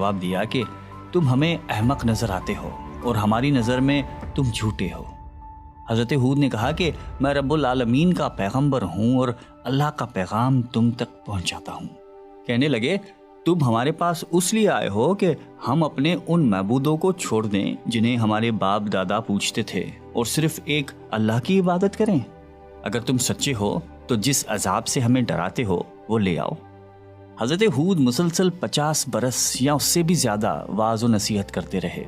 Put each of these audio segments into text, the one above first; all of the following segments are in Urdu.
جواب دیا کہ تم ہمیں احمق نظر آتے ہو اور ہماری نظر میں تم جھوٹے ہو۔ حضرت ہود نے کہا کہ میں رب العالمین کا پیغمبر ہوں اور اللہ کا پیغام تم تک پہنچاتا ہوں۔ کہنے لگے تم ہمارے پاس اس لیے آئے ہو کہ ہم اپنے ان معبودوں کو چھوڑ دیں جنہیں ہمارے باپ دادا پوجتے تھے اور صرف ایک اللہ کی عبادت کریں؟ اگر تم سچے ہو تو جس عذاب سے ہمیں ڈراتے ہو وہ لے آؤ۔ حضرت ہود مسلسل 50 برس یا اس سے بھی زیادہ واعظ و نصیحت کرتے رہے۔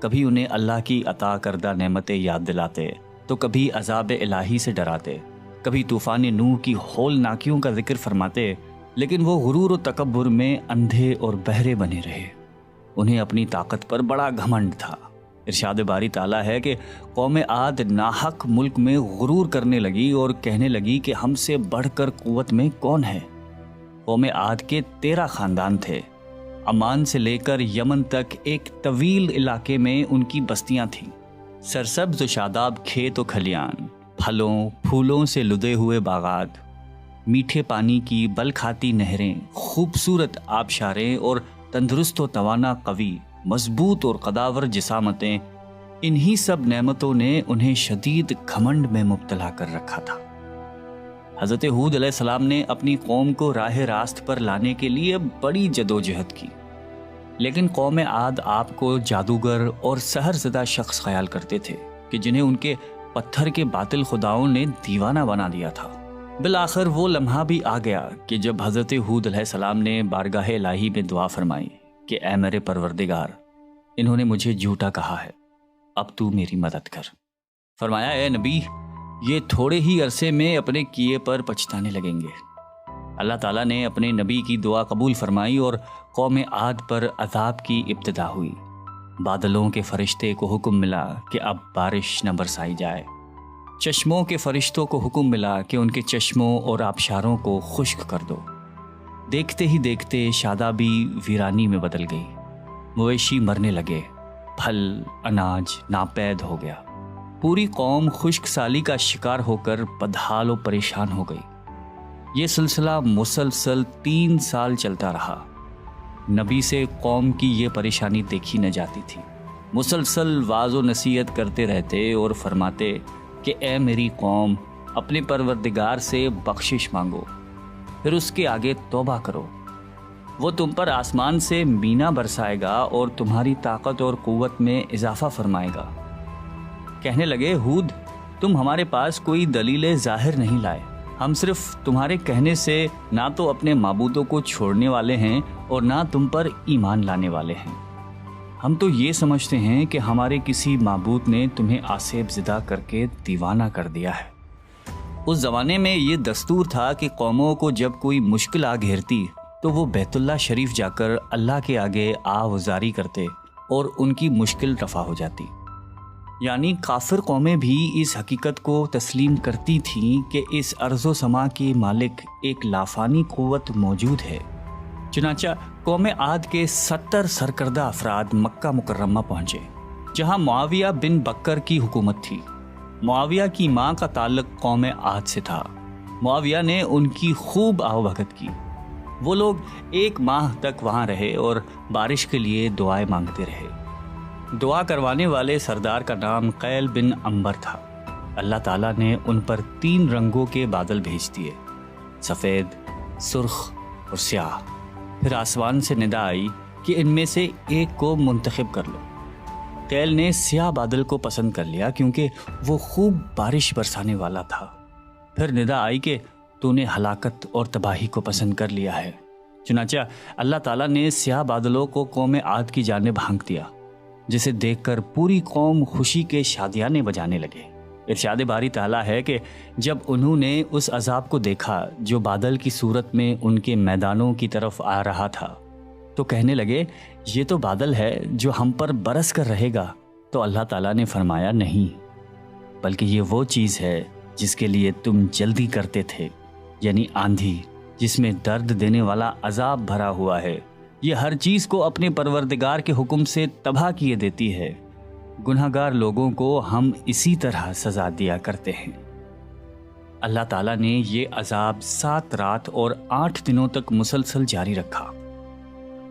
کبھی انہیں اللہ کی عطا کردہ نعمتیں یاد دلاتے تو کبھی عذاب الہی سے ڈراتے، کبھی طوفان نوح کی ہولناکیوں کا ذکر فرماتے، لیکن وہ غرور و تکبر میں اندھے اور بہرے بنے رہے۔ انہیں اپنی طاقت پر بڑا گھمنڈ تھا۔ ارشاد باری تعالیٰ ہے کہ قوم عاد ناحق ملک میں غرور کرنے لگی اور کہنے لگی کہ ہم سے بڑھ کر قوت میں کون ہے۔ قوم عاد کے 13 خاندان تھے۔ عمان سے لے کر یمن تک ایک طویل علاقے میں ان کی بستیاں تھیں۔ سرسبز و شاداب کھیت و کھلیان، پھلوں پھولوں سے لدے ہوئے باغات، میٹھے پانی کی بل کھاتی نہریں، خوبصورت آبشاریں اور تندرست و توانا قوی، مضبوط اور قداور جسامتیں، انہی سب نعمتوں نے انہیں شدید گھمنڈ میں مبتلا کر رکھا تھا۔ حضرت ہود علیہ السلام نے اپنی قوم کو راہ راست پر لانے کے لیے بڑی جدوجہد کی، لیکن قوم عاد آپ کو جادوگر اور سحر زدہ شخص خیال کرتے تھے کہ جنہیں ان کے پتھر کے باطل خداؤں نے دیوانہ بنا دیا تھا۔ بالآخر وہ لمحہ بھی آ گیا کہ جب حضرت ہود علیہ السلام نے بارگاہ الہی میں دعا فرمائی کہ اے میرے پروردگار، انہوں نے مجھے جھوٹا کہا ہے، اب تو میری مدد کر۔ فرمایا اے نبی، یہ تھوڑے ہی عرصے میں اپنے کیے پر پچھتانے لگیں گے۔ اللہ تعالیٰ نے اپنے نبی کی دعا قبول فرمائی اور قوم عاد پر عذاب کی ابتدا ہوئی۔ بادلوں کے فرشتے کو حکم ملا کہ اب بارش نہ برسائی جائے۔ چشموں کے فرشتوں کو حکم ملا کہ ان کے چشموں اور آبشاروں کو خشک کر دو۔ دیکھتے ہی دیکھتے شادابی ویرانی میں بدل گئی، مویشی مرنے لگے، پھل اناج ناپید ہو گیا۔ پوری قوم خشک سالی کا شکار ہو کر بدحال و پریشان ہو گئی۔ یہ سلسلہ مسلسل 3 سال چلتا رہا۔ نبی سے قوم کی یہ پریشانی دیکھی نہ جاتی تھی۔ مسلسل واعظ و نصیحت کرتے رہتے اور فرماتے کہ اے میری قوم، اپنے پروردگار سے بخشش مانگو، پھر اس کے آگے توبہ کرو، وہ تم پر آسمان سے مینا برسائے گا اور تمہاری طاقت اور قوت میں اضافہ فرمائے گا۔ کہنے لگے ہود، تم ہمارے پاس کوئی دلیل ظاہر نہیں لائے، ہم صرف تمہارے کہنے سے نہ تو اپنے معبودوں کو چھوڑنے والے ہیں اور نہ تم پر ایمان لانے والے ہیں۔ ہم تو یہ سمجھتے ہیں کہ ہمارے کسی معبود نے تمہیں آسیب زدہ کر کے دیوانہ کر دیا ہے۔ اس زمانے میں یہ دستور تھا کہ قوموں کو جب کوئی مشکل آ گھیرتی تو وہ بیت اللہ شریف جا کر اللہ کے آگے آوازاری کرتے اور ان کی مشکل رفع ہو جاتی۔ یعنی کافر قومیں بھی اس حقیقت کو تسلیم کرتی تھیں کہ اس ارض و سما کے مالک ایک لافانی قوت موجود ہے۔ چنانچہ قوم عاد کے 70 سرکردہ افراد مکہ مکرمہ پہنچے، جہاں معاویہ بن بکر کی حکومت تھی۔ معاویہ کی ماں کا تعلق قوم عاد سے تھا۔ معاویہ نے ان کی خوب آوبھگت کی۔ وہ لوگ 1 ماہ تک وہاں رہے اور بارش کے لیے دعائیں مانگتے رہے۔ دعا کروانے والے سردار کا نام قیل بن عنبر تھا۔ اللہ تعالیٰ نے ان پر 3 رنگوں کے بادل بھیج دیے، سفید، سرخ اور سیاہ۔ پھر آسمان سے ندا آئی کہ ان میں سے ایک کو منتخب کر لو۔ قیل نے سیاہ بادل کو پسند کر لیا کیونکہ وہ خوب بارش برسانے والا تھا۔ پھر ندا آئی کہ تو نے ہلاکت اور تباہی کو پسند کر لیا ہے۔ چنانچہ اللہ تعالیٰ نے سیاہ بادلوں کو قوم عاد کی جانب ہانک دیا، جسے دیکھ کر پوری قوم خوشی کے شادیانے بجانے لگے۔ ارشاد باری تعالیٰ ہے کہ جب انہوں نے اس عذاب کو دیکھا جو بادل کی صورت میں ان کے میدانوں کی طرف آ رہا تھا تو کہنے لگے یہ تو بادل ہے جو ہم پر برس کر رہے گا۔ تو اللہ تعالیٰ نے فرمایا نہیں، بلکہ یہ وہ چیز ہے جس کے لیے تم جلدی کرتے تھے، یعنی آندھی جس میں درد دینے والا عذاب بھرا ہوا ہے۔ یہ ہر چیز کو اپنے پروردگار کے حکم سے تباہ کیے دیتی ہے۔ گناہگار لوگوں کو ہم اسی طرح سزا دیا کرتے ہیں۔ اللہ تعالیٰ نے یہ عذاب 7 رات اور 8 دنوں تک مسلسل جاری رکھا۔